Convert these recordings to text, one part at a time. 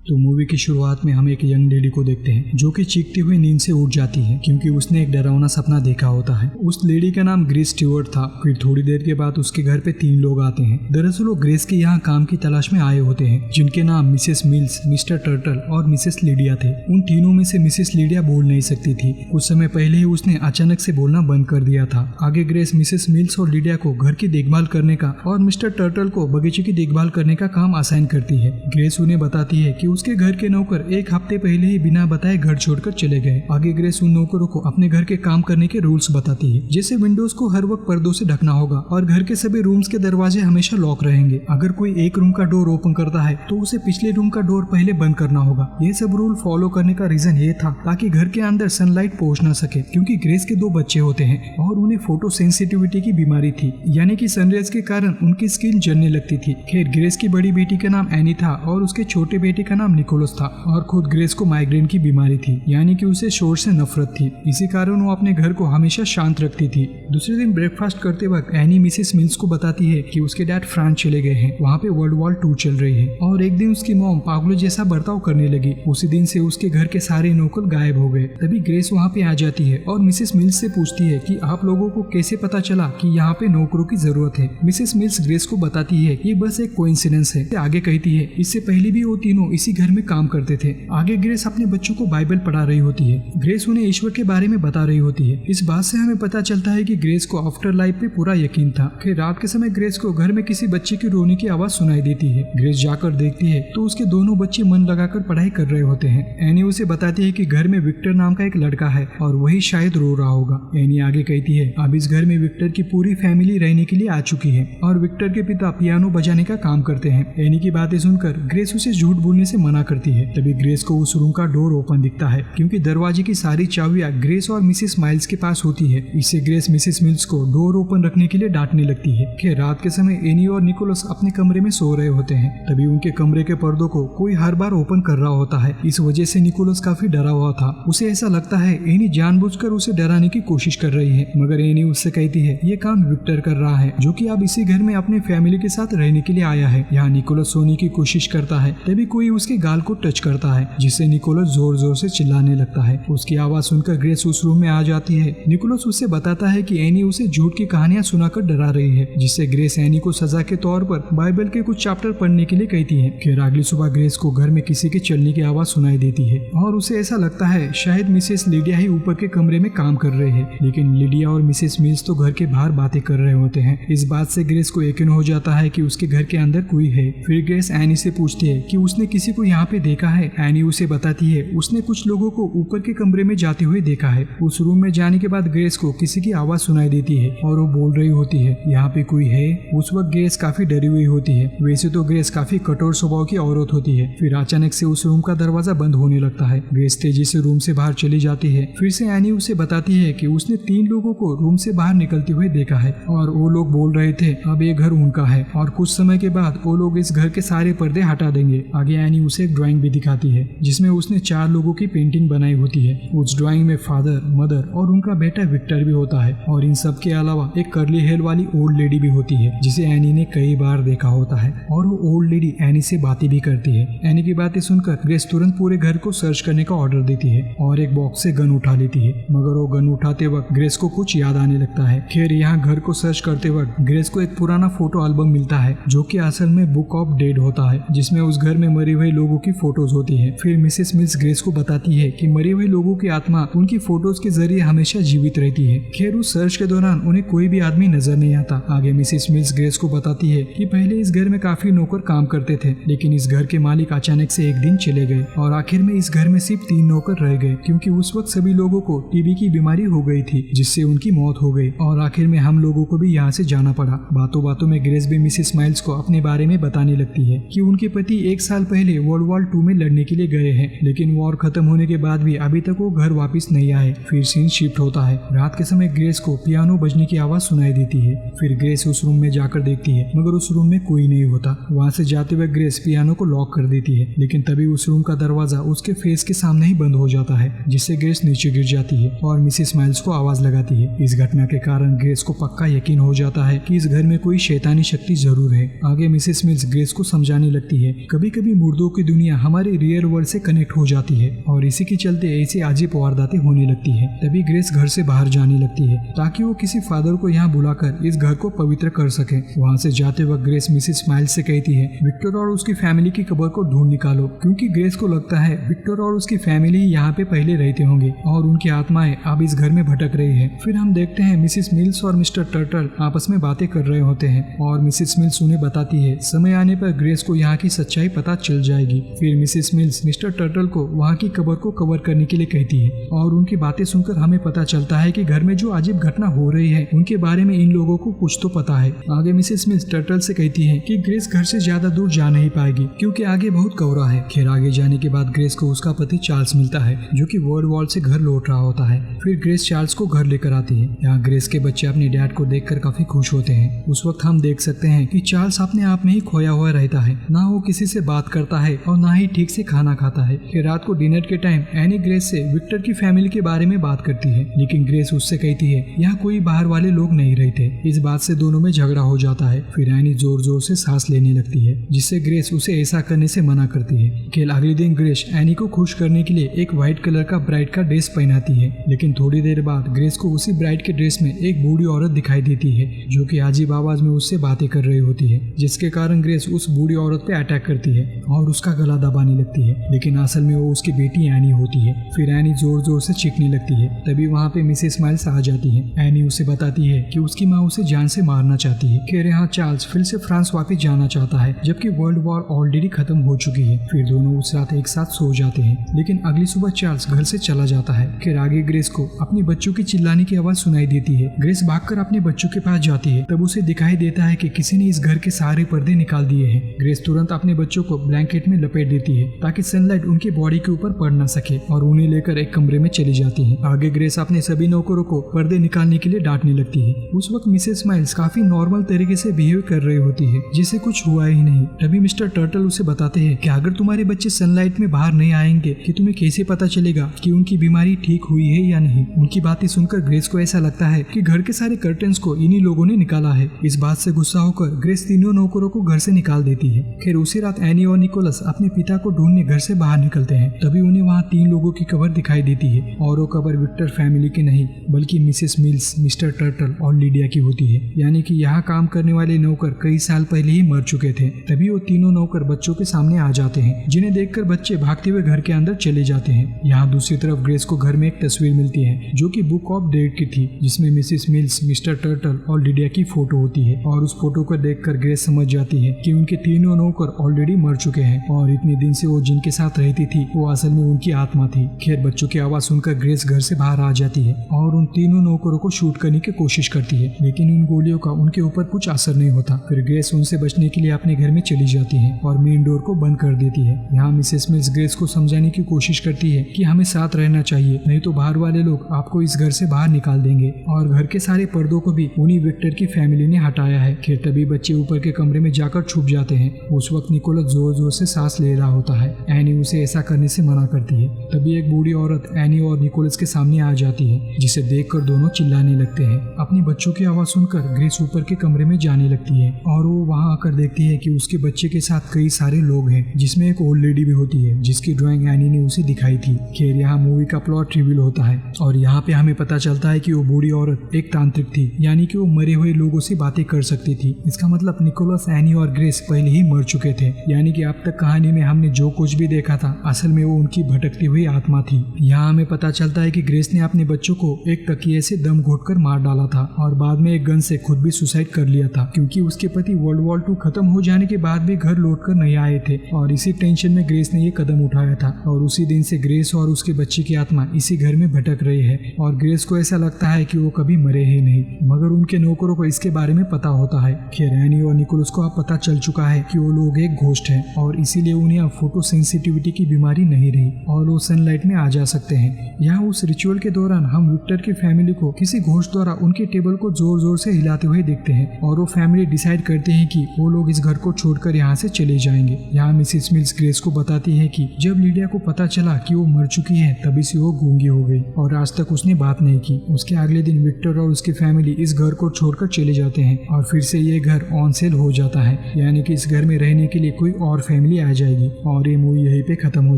तो मूवी की शुरुआत में हम एक यंग लेडी को देखते हैं जो कि चीखती हुई नींद से उठ जाती है क्योंकि उसने एक डरावना सपना देखा होता है। उस लेडी का नाम ग्रेस स्टीवर्ट था। फिर थोड़ी देर के बाद उसके घर पे 3 लोग आते हैं। दरअसल वो ग्रेस के यहाँ काम की तलाश में आए होते हैं जिनके नाम मिसेस मिल्स, मिस्टर टर्टल और मिसेस लीडिया थे। उन तीनों में से मिसेस लीडिया बोल नहीं सकती थी। कुछ समय पहले ही उसने अचानक से बोलना बंद कर दिया था। आगे ग्रेस मिसेस मिल्स और लीडिया को घर की देखभाल करने का और मिस्टर टर्टल को बगीचे की देखभाल करने का काम असाइन करती है। ग्रेस उन्हें बताती है कि उसके घर के नौकर एक हफ्ते पहले ही बिना बताए घर छोड़कर चले गए। आगे ग्रेस उन नौकरों को अपने घर के काम करने के रूल्स बताती है, जैसे विंडोज को हर वक्त पर्दों से ढकना होगा और घर के सभी रूम्स के दरवाजे हमेशा लॉक रहेंगे। अगर कोई एक रूम का डोर ओपन करता है तो उसे पिछले रूम का डोर पहले बंद करना होगा। ये सब रूल फॉलो करने का रीजन ये था ताकि घर के अंदर सनलाइट पहुंच ना सके, क्योंकि ग्रेस के 2 बच्चे होते हैं और उन्हें फोटो सेंसिटिविटी की बीमारी थी, यानी कि सनरेज के कारण उनकी स्किन जलने लगती थी। खैर, ग्रेस की बड़ी बेटी का नाम एनी था और उसके छोटे बेटे का नाम निकोलस था और खुद ग्रेस को माइग्रेन की बीमारी थी, यानी कि उसे शोर से नफरत थी। इसी कारण वो अपने घर को हमेशा शांत रखती थी। दूसरे दिन ब्रेकफास्ट करते वक्त एनी मिसेस मिल्स को बताती है कि उसके डैड फ्रांस चले गए हैं, वहाँ पे वर्ल्ड वॉर 2 चल रही है। और एक दिन उसकी मॉम पागलों जैसा बर्ताव करने लगी। उसी दिन से उसके घर के सारे नौकर गायब हो गए। तभी ग्रेस वहाँ पे आ जाती है और मिसेस मिल्स से पूछती है कि आप लोगों को कैसे पता चला कि यहाँ पे नौकरों की जरूरत है। मिसेस मिल्स ग्रेस को बताती है ये बस एक कोइंसिडेंस है। आगे कहती है इससे पहले भी वो तीनों इसी घर में काम करते थे। आगे ग्रेस अपने बच्चों को बाइबल पढ़ा रही होती है। ग्रेस उन्हें ईश्वर के बारे में बता रही होती है। इस बात से हमें पता चलता है कि ग्रेस को आफ्टर लाइफ पे पूरा यकीन था। फिर रात के समय ग्रेस को घर में किसी बच्चे की रोने की आवाज सुनाई देती है। ग्रेस जाकर देखती है तो उसके दोनों बच्चे मन लगाकर पढ़ाई कर रहे होते हैं। एनी उसे बताती है कि घर में विक्टर नाम का एक लड़का है और वही शायद रो रहा होगा। एनी आगे कहती है अब इस घर में विक्टर की पूरी फैमिली रहने के लिए आ चुकी है और विक्टर के पिता पियानो बजाने का काम करते हैं। एनी की बातें सुनकर ग्रेस उसे झूठ बोलने से मना करती है। तभी ग्रेस को उस रूम का डोर ओपन दिखता है, क्योंकि दरवाजे की सारी चाबियां ग्रेस और मिसेस माइल्स के पास होती है। इससे ग्रेस मिसेस मिल्स को डोर ओपन रखने के लिए डांटने लगती है। कि रात के समय एनी और निकोलस अपने कमरे में सो रहे होते हैं। तभी उनके कमरे के पर्दों को कोई हर बार ओपन कर रहा होता है। इस वजह से निकोलस काफी डरा हुआ था। उसे ऐसा लगता है एनी जानबूझकर उसे डराने की कोशिश कर रही है, मगर एनी उससे कहती है ये काम विक्टर कर रहा है, जो कि अब इसी घर में अपने फैमिली के साथ रहने के लिए आया है। यहाँ निकोलस सोने की कोशिश करता है, तभी कोई उसके गाल को टच करता है, जिससे निकोलस जोर जोर से चिल्लाने लगता है। उसकी आवाज सुनकर ग्रेस उस रूम में आ जाती है। निकोलस उसे बताता है कि एनी उसे झूठ की कहानियां सुनाकर डरा रही है, जिससे ग्रेस एनी को सजा के तौर पर बाइबल के कुछ चैप्टर पढ़ने के लिए कहती है। फिर अगली सुबह ग्रेस को घर में किसी के चलने की आवाज सुनाई देती है और उसे ऐसा लगता है शायद मिसेस लीडिया ही ऊपर के कमरे में काम कर रहे हैं, लेकिन लीडिया और मिसेस मिल्स तो घर के बाहर बातें कर रहे होते हैं। इस बात से ग्रेस को यकीन हो जाता है कि उसके घर के अंदर कोई है। फिर ग्रेस एनी से पूछती है कि उसने किसी को यहाँ पे देखा है। एनी उसे बताती है उसने कुछ लोगों को ऊपर के कमरे में जाते हुए देखा है। उस रूम में जाने के बाद ग्रेस को किसी की आवाज सुनाई देती है और वो बोल रही होती है यहाँ पे कोई है। उस वक्त ग्रेस काफी डरी हुई होती है। वैसे तो ग्रेस काफी कठोर स्वभाव की औरत होती है। फिर अचानक से उस रूम का दरवाजा बंद होने लगता है। ग्रेस तेजी से रूम से बाहर चली जाती है। फिर से एनी उसे बताती है कि उसने 3 लोगों को रूम से बाहर निकलते हुए देखा है और वो लोग बोल रहे थे अब ये घर उनका है और कुछ समय के बाद वो लोग इस घर के सारे पर्दे हटा देंगे। आगे एनी उसे एक ड्राइंग भी दिखाती है जिसमें उसने 4 लोगों की पेंटिंग बनाई होती है। उस ड्राइंग में फादर, मदर और उनका बेटा विक्टर भी होता है और इन सब के अलावा एक कर्ली हेयर वाली ओल्ड लेडी भी होती है जिसे एनी ने कई बार देखा होता है और वो ओल्ड लेडी एनी से बातें भी करती है। एनी की बातें सुनकर ग्रेस तुरंत पूरे घर को सर्च करने का ऑर्डर देती है और एक बॉक्स से गन उठा लेती है, मगर वो गन उठाते वक्त ग्रेस को कुछ याद आने लगता है। खैर, यहाँ घर को सर्च करते वक्त ग्रेस को एक पुराना फोटो एल्बम मिलता है जो कि असल में बुक ऑफ डेड होता है, जिसमें उस घर में मरे हुए लोगों की फोटोज होती है। फिर मिसेस मिल्स ग्रेस को बताती है कि मरे हुए लोगों की आत्मा उनकी फोटोज के जरिए हमेशा जीवित रहती है। खैर, उस सर्च के दौरान उन्हें कोई भी आदमी नजर नहीं आता। आगे मिसेस मिल्स ग्रेस को बताती है कि पहले इस घर में काफी नौकर काम करते थे, लेकिन इस घर के मालिक अचानक से एक दिन चले गए और आखिर में इस घर में सिर्फ 3 नौकर रह गए, क्योंकि उस वक्त सभी लोगों को टीबी की बीमारी हो गई थी, जिससे उनकी मौत हो गई और आखिर में हम लोगों को भी यहाँ से जाना पड़ा। बातों बातों में ग्रेस भी मिसेस माइल्स को अपने बारे में बताने लगती है कि उनके पति 1 साल पहले वर्ल्ड वॉर 2 में लड़ने के लिए गए हैं, लेकिन वॉर खत्म होने के बाद भी अभी तक वो घर वापस नहीं आए। फिर सीन शिफ्ट होता है। रात के समय ग्रेस को पियानो बजने की आवाज सुनाई देती है। फिर ग्रेस उस रूम में जाकर देखती है, मगर उस रूम में कोई नहीं होता। वहाँ से जाते हुए ग्रेस पियानो को लॉक कर देती है, लेकिन तभी उस रूम का दरवाजा उसके फेस के सामने ही बंद हो जाता है, जिससे ग्रेस नीचे गिर जाती है और मिसेस माइल्स को आवाज लगाती है। इस घटना के कारण ग्रेस को पक्का यकीन हो जाता है कि इस घर में कोई शैतानी शक्ति जरूर है। आगे मिसेस मिल्स ग्रेस को समझाने लगती है कभी कभी मुर्दों की दुनिया हमारे रियल वर्ल्ड से कनेक्ट हो जाती है और इसी के चलते ऐसी अजीब वारदातें होने लगती है। तभी ग्रेस घर से बाहर जाने लगती है ताकि वो किसी फादर को यहाँ बुलाकर इस घर को पवित्र कर सके। वहाँ से जाते वक्त ग्रेस मिसेस स्माइल्स से कहती है विक्टर और उसकी फैमिली की कब्र को ढूंढ निकालो, क्योंकि ग्रेस को लगता है विक्टर और उसकी फैमिली यहाँ पे पहले रहते होंगे और उनकी आत्माएं अब इस घर में भटक रही है। फिर हम देखते हैं मिसेस मिल्स और मिस्टर टर्टल आपस में बातें कर रहे होते हैं और मिसेस मिल्स उन्हें बताती है समय आने पर ग्रेस को यहाँ की सच्चाई पता चल जाएगी। फिर मिसेस मिल्स मिस्टर टर्टल को वहाँ की कब्र को कवर करने के लिए कहती है और उनकी बातें सुनकर हमें पता चलता है कि घर में जो अजीब घटना हो रही है उनके बारे में इन लोगों को कुछ तो पता है। आगे मिसेस मिल्स टर्टल से कहती है कि ग्रेस घर से ज्यादा दूर जा नहीं पाएगी क्योंकि आगे बहुत कोहरा है। खैर आगे जाने के बाद ग्रेस को उसका पति चार्ल्स मिलता है जो कि वर्ल्ड वॉर से घर लौट रहा होता है। फिर ग्रेस चार्ल्स को घर लेकर आती है। यहाँ ग्रेस के बच्चे अपने डैड को देखकर काफी खुश होते हैं। उस वक्त हम देख सकते हैं कि चार्ल्स अपने आप में ही खोया हुआ रहता है, ना वो किसी से बात करता है और ना ही ठीक से खाना खाता है। फिर रात को डिनर के टाइम एनी ग्रेस से विक्टर की फैमिली के बारे में बात करती है, लेकिन ग्रेस उससे कहती है यहाँ कोई बाहर वाले लोग नहीं रहते। इस बात से दोनों में झगड़ा हो जाता है। फिर एनी जोर जोर से सांस लेने लगती है जिससे ग्रेस उसे ऐसा करने से मना करती है। खेल अगले दिन ग्रेस एनी को खुश करने के लिए एक व्हाइट कलर का ब्राइड का ड्रेस पहनाती है, लेकिन थोड़ी देर बाद ग्रेस को उसी ब्राइड के ड्रेस में एक बूढ़ी औरत दिखाई देती है जो कि अजीब आवाज में उससे बातें कर रही होती है, जिसके कारण ग्रेस उस बूढ़ी औरत पे अटैक करती है और उसका गला दबाने लगती है, लेकिन असल में वो उसकी बेटी एनी होती है। फिर एनी जोर जोर से चीखने लगती है। तभी वहाँ पे मिसेस स्माइल्स आ जाती है। एनी उसे बताती है कि उसकी माँ उसे जान से मारना चाहती है। खैर यहाँ चार्ल्स फिर से फ्रांस वापस जाना चाहता है जबकि वर्ल्ड वॉर ऑलरेडी खत्म हो चुकी है। फिर दोनों उस रात एक साथ सो जाते हैं, लेकिन अगली सुबह चार्ल्स घर से चला जाता है। फिर आगे ग्रेस को अपने बच्चों की चिल्लाने की आवाज सुनाई देती है। ग्रेस भागकर अपने बच्चों के पास जाती है। तब उसे दिखाई देता है कि किसी ने इस घर के सारे पर्दे निकाल दिए हैं। ग्रेस तुरंत अपने बच्चों को ब्लैंकेट में लपेट देती है ताकि सनलाइट उनकी बॉडी के ऊपर पड़ न सके और उन्हें लेकर एक कमरे में चली जाती है। आगे ग्रेस अपने सभी नौकरों को पर्दे निकालने के लिए डांटने लगती है। उस वक्त मिसेस स्माइल्स काफी नॉर्मल तरीके से बिहेव कर रही होती है जिसे कुछ हुआ ही नहीं। तभी मिस्टर टर्टल उसे बताते हैं कि अगर तुम्हारे बच्चे सनलाइट में बाहर नहीं आएंगे कि तुम्हें कैसे पता चलेगा कि उनकी बीमारी ठीक हुई है या नहीं। उनकी बातें सुनकर ग्रेस को ऐसा लगता है कि घर के सारे कर्टन्स को इन्हीं लोगों ने निकाला है। इस बात से गुस्सा होकर ग्रेस तीनों नौकरों को घर से निकाल देती है। खैर उसी रात एनी और निकोलस अपने पिता को ढूंढने घर से बाहर निकलते हैं। तभी उन्हें वहाँ 3 लोगों की कब्र दिखाई देती है और वो कब्र विक्टर फैमिली की नहीं बल्कि मिसेस मिल्स, मिस्टर टर्टल और लीडिया की होती है। यानी कि यहाँ काम करने वाले नौकर कई साल पहले ही मर चुके थे। तभी वो तीनों नौकर बच्चों के सामने आ जाते हैं, जिन्हें देखकर बच्चे भागते हुए घर के अंदर चले जाते हैं। यहाँ दूसरी तरफ ग्रेस को घर में एक तस्वीर मिलती है जो कि बुक ऑफ डेड की थी, जिसमें मिसेस मिल्स, मिस्टर टर्टल और लीडिया की फोटो होती है। और उस फोटो को देखकर ग्रेस समझ जाती है कि उनके तीनों नौकर ऑलरेडी मर चुके हैं और इतने दिन से वो जिनके साथ रहती थी वो असल में उनकी आत्मा थी। खैर बच्चों की आवाज सुनकर ग्रेस घर से बाहर आ जाती है और उन तीनों नौकरों को शूट करने की कोशिश करती है, लेकिन उन गोलियों का उनके ऊपर कुछ असर नहीं होता। फिर ग्रेस उनसे बचने के लिए अपने घर में चली जाती है और मेन डोर को बंद कर देती है। यहाँ मिसेस मिल्स ग्रेस को समझाने की कोशिश करती है कि हमें साथ रहना चाहिए, नहीं तो बाहर वाले लोग आपको इस घर से बाहर निकाल देंगे और घर के सारे पर्दों को भी उन्हीं विक्टर की फैमिली ने हटाया है। खैर तभी बच्चे ऊपर के कमरे में जाकर छुप जाते हैं। उस वक्त निकोलस जोर जोर से सांस ले रहा होता है। एनी उसे ऐसा करने से मना करती है। तभी एक बूढ़ी औरत एनी और निकोलस के सामने आ जाती है, जिसे देखकर दोनों चिल्लाने लगते हैं। अपने बच्चों की आवाज सुनकर ग्रेस ऊपर के कमरे में जाने लगती है और वो वहाँ आकर देखती है कि उसके बच्चे के साथ कई सारे लोग हैं, जिसमें एक ओल्ड लेडी भी होती है जिसकी ड्राइंग एनी ने उसे दिखाई थी। खैर यहाँ मूवी का प्लॉट रिवील होता है और यहाँ पे हमें पता चलता है कि वो बूढ़ी औरत एक तांत्रिक थी, यानी कि वो मरे हुए लोगों से बातें कर सकती थी। इसका मतलब निकोलस, एनी और ग्रेस पहले ही मर चुके थे, यानी कि अब तक कहानी में हमने जो कुछ भी देखा था असल में वो उनकी भटकती हुई आत्मा थी। यहाँ हमें पता चलता है कि ग्रेस ने अपने बच्चों को एक तकिए से दम घोटकर मार डाला था और बाद में एक गन से खुद भी सुसाइड कर लिया था, क्योंकि उसके पति वर्ल्ड वॉर 2 खत्म हो जाने के बाद भी घर लौटकर नहीं आए थे और इसी टेंशन में ग्रेस ने ये कदम उठाया था। और उसी दिन से ग्रेस और उसके बच्चे की आत्मा इसी घर में भटक रही है और ग्रेस को ऐसा लगता है कि वो कभी मरे ही नहीं, मगर उनके नौकरों को इसके बारे में पता होता है। खैर एनी और निकोलस को अब पता चल चुका है कि वो लोग एक घोस्ट है और इसीलिए उन्हें अब फोटो सेंसिटिविटी की बीमारी नहीं रही और वो सनलाइट में आ जा सकते हैं। यहाँ उस रिचुअल के दौरान हम विक्टर की फैमिली को किसी घोस्ट द्वारा उनके टेबल को जोर जोर से हिलाते हुए देखते हैं और वो फैमिली डिसाइड करते हैं कि वो लोग इस घर को छोड़कर यहाँ से चले जाएंगे। यहाँ मिसेस मिल्स ग्रेस को बताती है कि जब लीडिया को पता चला कि वो मर चुकी है तभी से वो गूंगी हो गई और आज तक उसने बात नहीं की। उसके अगले दिन विक्टर और उसकी फैमिली इस घर को छोड़कर चले जाते हैं और फिर से ये घर ऑन सेल हो जाता है, यानी कि इस घर में रहने के लिए कोई और फैमिली आ जाएगी और ये मूवी यहीं पे खत्म हो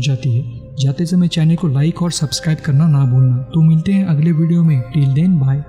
जाती है। जाते समय चैनल को लाइक और सब्सक्राइब करना ना भूलना। तो मिलते हैं अगले वीडियो में। Till then bye.